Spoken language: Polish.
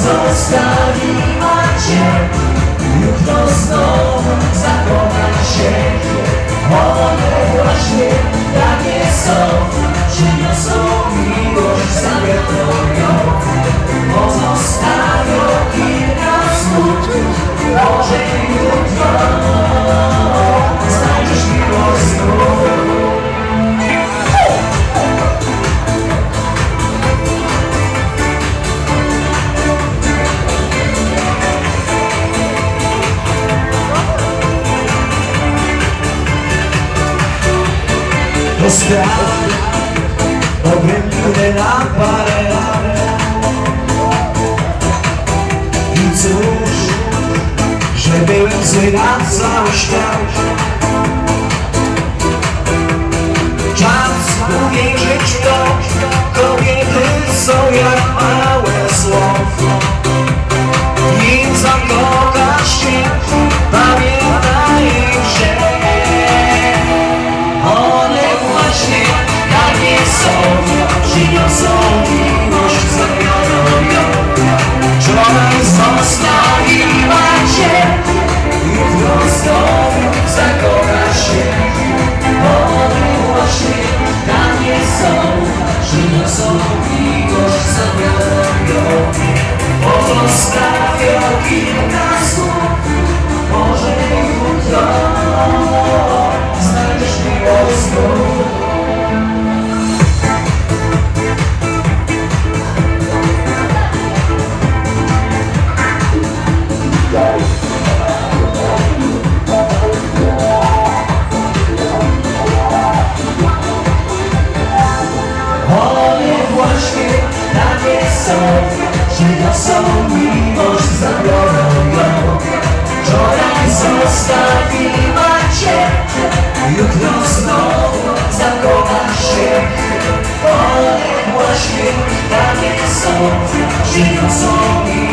zostawiła cię, jutro znowu zakocha się. One właśnie takie są, przyniosą miłość, zabiorą ją, pozostawią kilka smutków. Może jutro znajdziesz miłość znów. Rozprawy obłędne na parę. I cóż, że byłem zły na cały świat. Czas uwierzyć w to, kobiety są jak małe zło. Nim zakochasz się, pamiętaj, że przyniosą miłość, zabiorą ją. Wczoraj zostawiła cię, jutro znowu zakocha się. One właśnie takie są, przyniosą miłość, zabiorą ją. Pozostawią kilka słów, może jutro znajdziesz miłość znów. Przyniosą miłość, zabiorą ją. Wczoraj zostawiła cię, jutro znowu zakocha się. One właśnie takie są, przyniosą miłość.